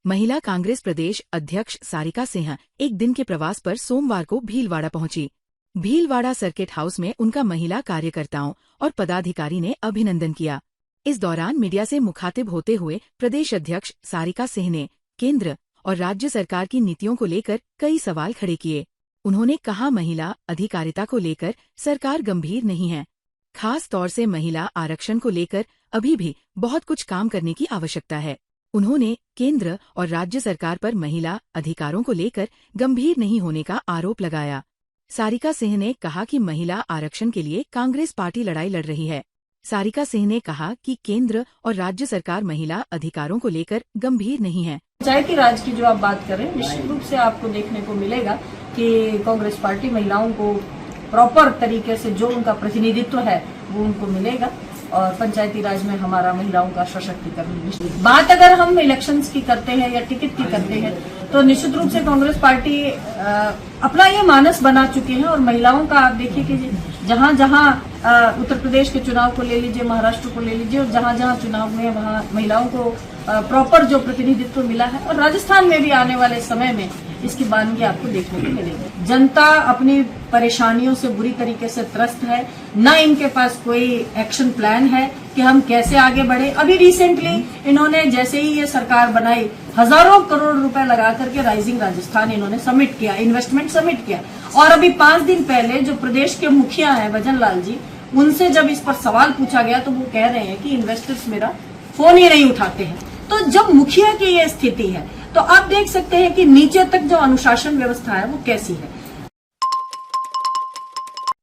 महिला कांग्रेस प्रदेश अध्यक्ष सारिका सिंह एक दिन के प्रवास पर सोमवार को भीलवाड़ा पहुंची। भीलवाड़ा सर्किट हाउस में उनका महिला कार्यकर्ताओं और पदाधिकारी ने अभिनंदन किया। इस दौरान मीडिया से मुखातिब होते हुए प्रदेश अध्यक्ष सारिका सिंह ने केंद्र और राज्य सरकार की नीतियों को लेकर कई सवाल खड़े किए। उन्होंने कहा, महिला अधिकारिता को लेकर सरकार गंभीर नहीं है। खास तौर से महिला आरक्षण को लेकर अभी भी बहुत कुछ काम करने की आवश्यकता है। उन्होंने केंद्र और राज्य सरकार पर महिला अधिकारों को लेकर गंभीर नहीं होने का आरोप लगाया। सारिका सिंह ने कहा कि महिला आरक्षण के लिए कांग्रेस पार्टी लड़ाई लड़ रही है। सारिका सिंह ने कहा कि केंद्र और राज्य सरकार महिला अधिकारों को लेकर गंभीर नहीं है। पंचायती राज की जो आप बात करें, निश्चित रूप से आपको देखने को मिलेगा कि कांग्रेस पार्टी महिलाओं को प्रॉपर तरीके से जो उनका प्रतिनिधित्व है वो उनको मिलेगा और पंचायती राज में हमारा महिलाओं का सशक्तिकरण। बात अगर हम इलेक्शंस की करते हैं या टिकट की करते हैं तो निश्चित रूप से कांग्रेस पार्टी अपना ये मानस बना चुकी है और महिलाओं का आप देखिए कि जहां जहां उत्तर प्रदेश के चुनाव को ले लीजिए, महाराष्ट्र को ले लीजिए, और जहां जहां चुनाव हुए वहां महिलाओं को प्रॉपर जो प्रतिनिधित्व मिला है और राजस्थान में भी आने वाले समय में इसकी बानगी आपको देखने को मिलेगी। जनता अपनी परेशानियों से बुरी तरीके से त्रस्त है, न इनके पास कोई एक्शन प्लान है कि हम कैसे आगे बढ़े। अभी रिसेंटली इन्होंने जैसे ही ये सरकार बनाई, हजारों करोड़ रुपए लगा करके राइजिंग राजस्थान इन्होंने समिट किया, इन्वेस्टमेंट समिट किया। और अभी 5 दिन पहले जो प्रदेश के मुखिया हैं भजन लाल जी, उनसे जब इस पर सवाल पूछा गया तो वो कह रहे हैं कि इन्वेस्टर्स मेरा फोन ही नहीं उठाते हैं। तो जब मुखिया की ये स्थिति है तो आप देख सकते हैं कि नीचे तक जो अनुशासन व्यवस्था है वो कैसी है।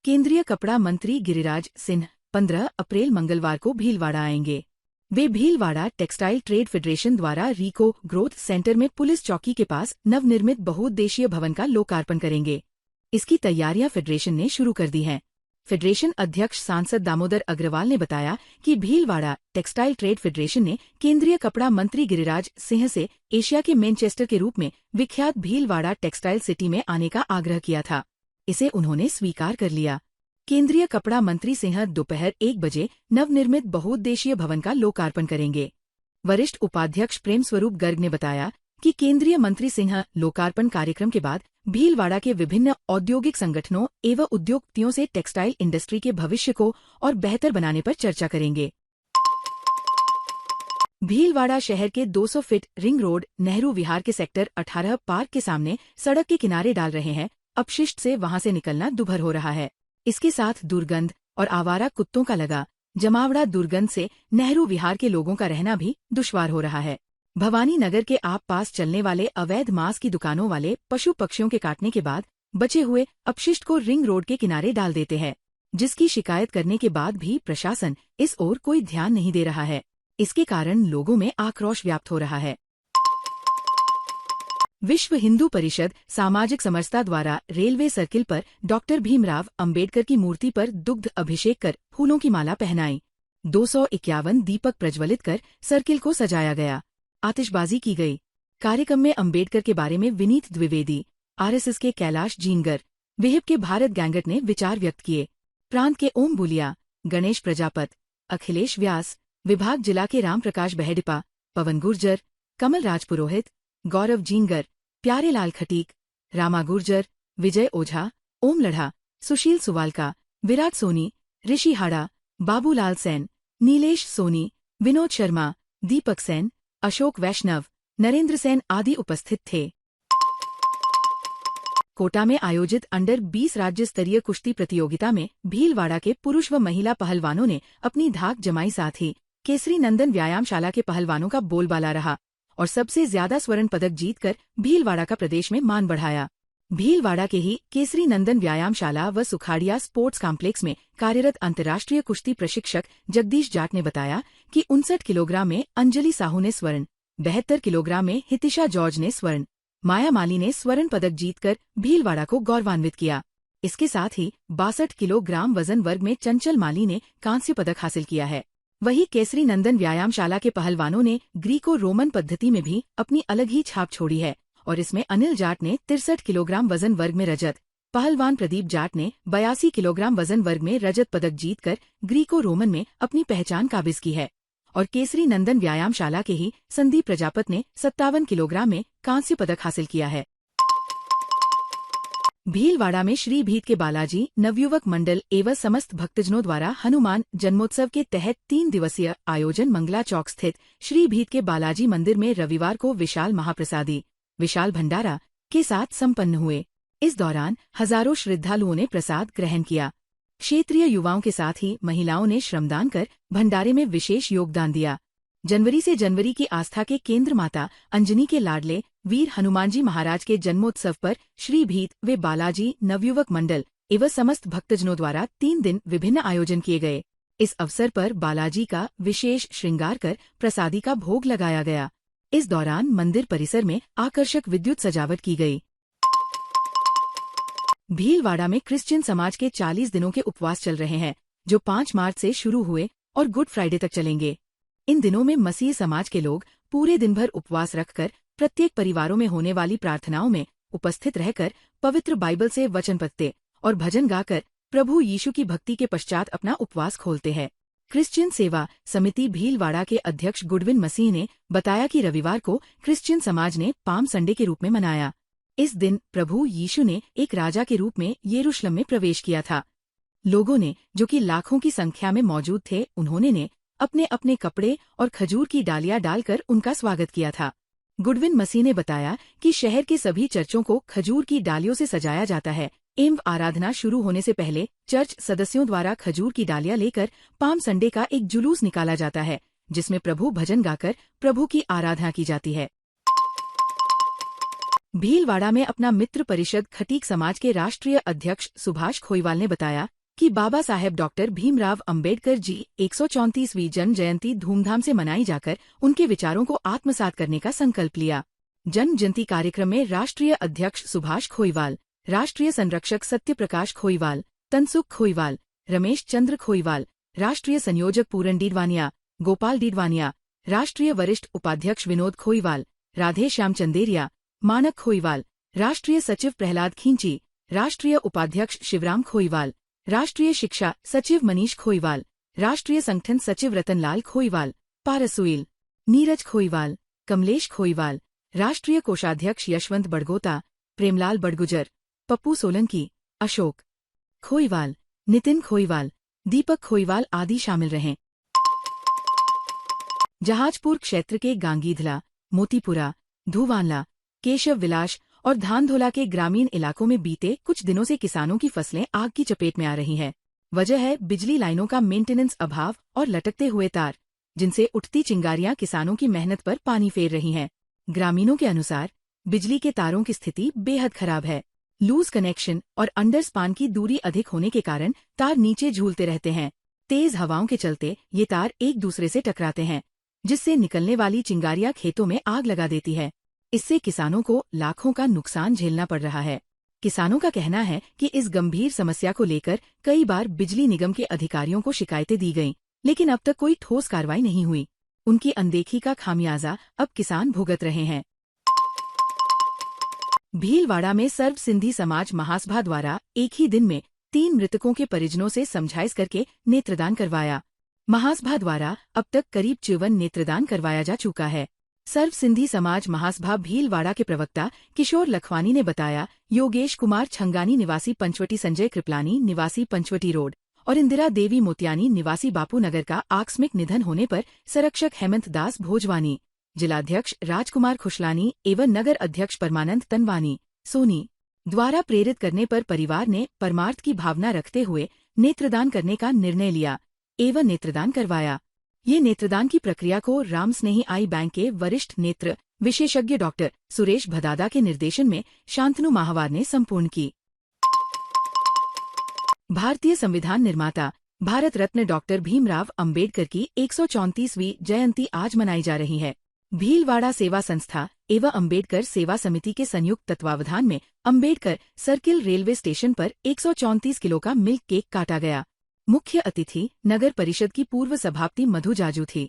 केंद्रीय कपड़ा मंत्री गिरिराज सिंह 15 अप्रैल मंगलवार को भीलवाड़ा आएंगे। वे भीलवाड़ा टेक्सटाइल ट्रेड फेडरेशन द्वारा रीको ग्रोथ सेंटर में पुलिस चौकी के पास नवनिर्मित बहुउद्देशीय भवन का लोकार्पण करेंगे। इसकी तैयारियां फेडरेशन ने शुरू कर दी हैं। फेडरेशन अध्यक्ष सांसद दामोदर अग्रवाल ने बताया कि भीलवाड़ा टेक्सटाइल ट्रेड फेडरेशन ने केंद्रीय कपड़ा मंत्री गिरिराज सिंह से एशिया के मैनचेस्टर के रूप में विख्यात भीलवाड़ा टेक्सटाइल सिटी में आने का आग्रह किया था। इसे उन्होंने स्वीकार कर लिया। केंद्रीय कपड़ा मंत्री सिंह दोपहर 1 बजे नवनिर्मित बहुउद्देशीय भवन का लोकार्पण करेंगे। वरिष्ठ उपाध्यक्ष प्रेम स्वरूप गर्ग ने बताया कि केंद्रीय मंत्री सिंह लोकार्पण कार्यक्रम के बाद भीलवाड़ा के विभिन्न औद्योगिक संगठनों एवं उद्योगपतियों से टेक्सटाइल इंडस्ट्री के भविष्य को और बेहतर बनाने पर चर्चा करेंगे। भीलवाड़ा शहर के 200 फीट रिंग रोड नेहरू विहार के सेक्टर 18 पार्क के सामने सड़क के किनारे डाल रहे हैं। अपशिष्ट से वहां से निकलना दुभर हो रहा है। इसके साथ दुर्गंध और आवारा कुत्तों का लगा जमावड़ा दुर्गंध से नेहरू विहार के लोगों का रहना भी दुश्वार हो रहा है। भवानी नगर के आप पास चलने वाले अवैध मांस की दुकानों वाले पशु पक्षियों के काटने के बाद बचे हुए अपशिष्ट को रिंग रोड के किनारे डाल देते हैं, जिसकी शिकायत करने के बाद भी प्रशासन इस ओर कोई ध्यान नहीं दे रहा है। इसके कारण लोगों में आक्रोश व्याप्त हो रहा है। विश्व हिंदू परिषद सामाजिक समरसता द्वारा रेलवे सर्किल पर डॉक्टर भीमराव अंबेडकर की मूर्ति पर दुग्ध अभिषेक कर फूलों की माला पहनाई। 251 दीपक प्रज्वलित कर सर्किल को सजाया गया। आतिशबाजी की गई। कार्यक्रम में अंबेडकर के बारे में विनीत द्विवेदी, आरएसएस के कैलाश जीनगर, विहिप के भारत गैंगट ने विचार व्यक्त किए। प्रांत के ओम बुलिया, गणेश प्रजापत, अखिलेश व्यास, विभाग जिला के राम प्रकाश बहेडिपा, पवन गुर्जर, कमल राज पुरोहित, गौरव जीनगर, प्यारेलाल खटीक, रामा गुर्जर, विजय ओझा, ओम लढ़ा, सुशील सुवालका, विराट सोनी, ऋषि हाड़ा, बाबूलाल सेन, नीलेश सोनी, विनोद शर्मा, दीपक सेन, अशोक वैष्णव, नरेंद्र सेन आदि उपस्थित थे। कोटा में आयोजित अंडर 20 राज्य स्तरीय कुश्ती प्रतियोगिता में भीलवाड़ा के पुरुष व महिला पहलवानों ने अपनी धाक जमाई। साथ ही केसरी नंदन व्यायामशाला के पहलवानों का बोलबाला रहा और सबसे ज्यादा स्वर्ण पदक जीतकर भीलवाड़ा का प्रदेश में मान बढ़ाया। भीलवाड़ा के ही केसरी नंदन व्यायामशाला व सुखाड़िया स्पोर्ट्स कॉम्प्लेक्स में कार्यरत अंतर्राष्ट्रीय कुश्ती प्रशिक्षक जगदीश जाट ने बताया कि 59 किलोग्राम में अंजलि साहू ने स्वर्ण, 72 किलोग्राम में हितिशा जॉर्ज ने स्वर्ण, माया माली ने स्वर्ण पदक जीतकर भीलवाड़ा को गौरवान्वित किया। इसके साथ ही 62 किलोग्राम वजन वर्ग में चंचल माली ने कांस्य पदक हासिल किया है। वहीं केसरी नंदन व्यायामशाला के पहलवानों ने ग्रीको रोमन पद्धति में भी अपनी अलग ही छाप छोड़ी है और इसमें अनिल जाट ने 63 किलोग्राम वजन वर्ग में रजत, पहलवान प्रदीप जाट ने 82 किलोग्राम वजन वर्ग में रजत पदक जीतकर ग्रीको रोमन में अपनी पहचान काबिज की है और केसरी नंदन व्यायामशाला के ही संदीप प्रजापत ने 57 किलोग्राम में कांस्य पदक हासिल किया है। भीलवाड़ा में श्री भीत के बालाजी नवयुवक मंडल एवं समस्त भक्तजनों द्वारा हनुमान जन्मोत्सव के तहत 3 दिवसीय आयोजन मंगला चौक स्थित श्री भीत के बालाजी मंदिर में रविवार को विशाल महाप्रसादी विशाल भंडारा के साथ संपन्न हुए। इस दौरान हजारों श्रद्धालुओं ने प्रसाद ग्रहण किया। क्षेत्रीय युवाओं के साथ ही महिलाओं ने श्रमदान कर भंडारे में विशेष योगदान दिया। जनवरी से जनवरी की आस्था के केंद्र माता अंजनी के लाडले वीर हनुमानजी महाराज के जन्मोत्सव पर श्री भीत व बालाजी नवयुवक मंडल एवं समस्त भक्तजनों द्वारा 3 दिन विभिन्न आयोजन किए गए। इस अवसर पर बालाजी का विशेष श्रृंगार कर प्रसादी का भोग लगाया गया। इस दौरान मंदिर परिसर में आकर्षक विद्युत सजावट की गई। भीलवाड़ा में क्रिश्चियन समाज के 40 दिनों के उपवास चल रहे हैं, जो 5 मार्च से शुरू हुए और गुड फ्राइडे तक चलेंगे। इन दिनों में मसीह समाज के लोग पूरे दिन भर उपवास रखकर प्रत्येक परिवारों में होने वाली प्रार्थनाओं में उपस्थित रहकर पवित्र बाइबल से वचन पढ़ते और भजन गाकर प्रभु यीशु की भक्ति के पश्चात अपना उपवास खोलते हैं। क्रिश्चियन सेवा समिति भीलवाड़ा के अध्यक्ष गुडविन मसीह ने बताया कि रविवार को क्रिश्चियन समाज ने पाम संडे के रूप में मनाया। इस दिन प्रभु यीशु ने एक राजा के रूप में यरूशलेम में प्रवेश किया था। लोगों ने, जो कि लाखों की संख्या में मौजूद थे, उन्होंने अपने अपने कपड़े और खजूर की डालियां डालकर उनका स्वागत किया था। गुडविन मसीह ने बताया कि शहर के सभी चर्चों को खजूर की डालियों से सजाया जाता है एवं आराधना शुरू होने से पहले चर्च सदस्यों द्वारा खजूर की डालियां लेकर पाम संडे का एक जुलूस निकाला जाता है, जिसमें प्रभु भजन गाकर प्रभु की आराधना की जाती है। भीलवाड़ा में अपना मित्र परिषद खटीक समाज के राष्ट्रीय अध्यक्ष सुभाष खोईवाल ने बताया कि बाबा साहेब डॉक्टर भीमराव अंबेडकर जी 134वीं जन्म जयंती धूमधाम से मनाई जाकर उनके विचारों को आत्मसात करने का संकल्प लिया। जन्म जयंती कार्यक्रम में राष्ट्रीय अध्यक्ष सुभाष खोईवाल, राष्ट्रीय संरक्षक सत्य प्रकाश खोईवाल, तनसुख खोईवाल, रमेश चंद्र खोईवाल, राष्ट्रीय संयोजक पूरन डीडवानिया, गोपाल डीडवानिया, राष्ट्रीय वरिष्ठ उपाध्यक्ष विनोद खोईवाल, राधे श्याम चंदेरिया, मानक खोईवाल, राष्ट्रीय सचिव प्रहलाद खींची, राष्ट्रीय उपाध्यक्ष शिवराम खोईवाल, राष्ट्रीय शिक्षा सचिव मनीष खोईवाल, राष्ट्रीय संगठन सचिव रतनलाल खोईवाल, पारसुइल, नीरज खोईवाल, कमलेश खोईवाल, राष्ट्रीय कोषाध्यक्ष यशवंत बड़गोता, प्रेमलाल बड़गुजर, पप्पू सोलंकी, अशोक खोईवाल, नितिन खोईवाल, दीपक खोईवाल आदि शामिल रहे। जहाजपुर क्षेत्र के गांगीधला, मोतीपुरा, धुवानला, केशव विलास और धानधोला के ग्रामीण इलाकों में बीते कुछ दिनों से किसानों की फसलें आग की चपेट में आ रही हैं। वजह है बिजली लाइनों का मेंटेनेंस अभाव और लटकते हुए तार, जिनसे उठती चिंगारियां किसानों की मेहनत पर पानी फेर रही हैं। ग्रामीणों के अनुसार बिजली के तारों की स्थिति बेहद खराब है। लूज कनेक्शन और अंडरस्पान की दूरी अधिक होने के कारण तार नीचे झूलते रहते हैं। तेज हवाओं के चलते ये तार एक दूसरे से टकराते हैं, जिससे निकलने वाली चिंगारियां खेतों में आग लगा देती है। इससे किसानों को लाखों का नुकसान झेलना पड़ रहा है। किसानों का कहना है कि इस गंभीर समस्या को लेकर कई बार बिजली निगम के अधिकारियों को शिकायतें दी गईं, लेकिन अब तक कोई ठोस कार्रवाई नहीं हुई। उनकी अनदेखी का खामियाजा अब किसान भुगत रहे हैं। भीलवाड़ा में सर्व सिंधी समाज महासभा द्वारा एक ही दिन में 3 मृतकों के परिजनों से समझाइश करके नेत्रदान करवाया। महासभा द्वारा अब तक करीब 54 नेत्रदान करवाया जा चुका है। सर्व सिंधी समाज महासभा भीलवाड़ा के प्रवक्ता किशोर लखवानी ने बताया, योगेश कुमार छंगानी निवासी पंचवटी, संजय कृपलानी निवासी पंचवटी रोड और इंदिरा देवी मोतियानी निवासी बापू नगर का आकस्मिक निधन होने पर संरक्षक हेमंत दास भोजवानी, जिलाध्यक्ष राजकुमार खुशलानी एवं नगर अध्यक्ष परमानंद तनवानी सोनी द्वारा प्रेरित करने पर परिवार ने परमार्थ की भावना रखते हुए नेत्रदान करने का निर्णय लिया एवं नेत्रदान करवाया। ये नेत्रदान की प्रक्रिया को राम स्नेही आई बैंक के वरिष्ठ नेत्र विशेषज्ञ डॉक्टर सुरेश भदादा के निर्देशन में शांतनु माहवार ने संपूर्ण की। भारतीय संविधान निर्माता भारत रत्न डॉक्टर भीमराव अंबेडकर की 134वीं जयंती आज मनाई जा रही है। भीलवाड़ा सेवा संस्था एवं अंबेडकर सेवा समिति के संयुक्त तत्वावधान में अंबेडकर सर्किल रेलवे स्टेशन पर 134 किलो का मिल्क केक काटा गया। मुख्य अतिथि नगर परिषद की पूर्व सभापति मधु जाजू थी।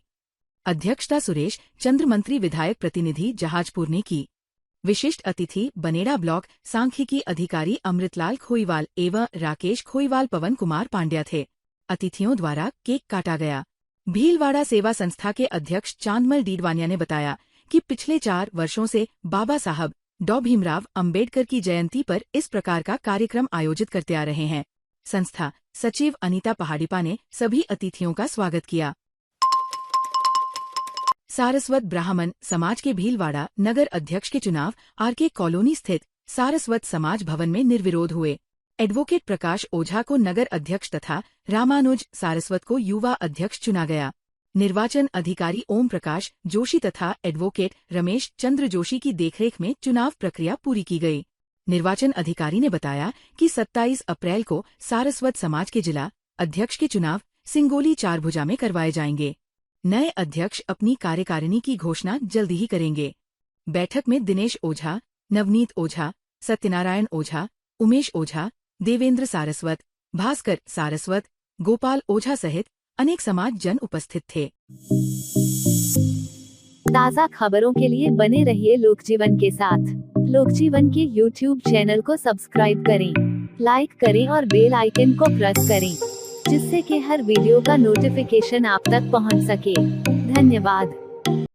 अध्यक्षता सुरेश चंद्र मंत्री विधायक प्रतिनिधि जहाजपुर ने की। विशिष्ट अतिथि बनेड़ा ब्लॉक सांख्यिकी अधिकारी अमृतलाल खोईवाल एवं राकेश खोईवाल पवन कुमार पांड्या थे। अतिथियों द्वारा केक काटा गया। भीलवाड़ा सेवा संस्था के अध्यक्ष चांदमल डीडवानिया ने बताया कि पिछले 4 वर्षों से बाबा साहब डॉ भीमराव अंबेडकर की जयंती पर इस प्रकार का कार्यक्रम आयोजित करते आ रहे हैं। संस्था सचिव अनीता पहाड़ीपा ने सभी अतिथियों का स्वागत किया। सारस्वत ब्राह्मण समाज के भीलवाड़ा नगर अध्यक्ष के चुनाव आरके कॉलोनी स्थित सारस्वत समाज भवन में निर्विरोध हुए। एडवोकेट प्रकाश ओझा को नगर अध्यक्ष तथा रामानुज सारस्वत को युवा अध्यक्ष चुना गया। निर्वाचन अधिकारी ओम प्रकाश जोशी तथा एडवोकेट रमेश चंद्र जोशी की देखरेख में चुनाव प्रक्रिया पूरी की गई। निर्वाचन अधिकारी ने बताया कि 27 अप्रैल को सारस्वत समाज के जिला अध्यक्ष के चुनाव सिंगोली चारभुजा में करवाए जाएंगे। नए अध्यक्ष अपनी कार्यकारिणी की घोषणा जल्दी ही करेंगे। बैठक में दिनेश ओझा, नवनीत ओझा, सत्यनारायण ओझा, उमेश ओझा, देवेंद्र सारस्वत, भास्कर सारस्वत, गोपाल ओझा सहित अनेक समाज जन उपस्थित थे। ताज़ा खबरों के लिए बने रहिए लोकजीवन के साथ। लोकजीवन के YouTube चैनल को सब्सक्राइब करें, लाइक करें और बेल आइकन को प्रेस करें, जिससे कि हर वीडियो का नोटिफिकेशन आप तक पहुंच सके। धन्यवाद।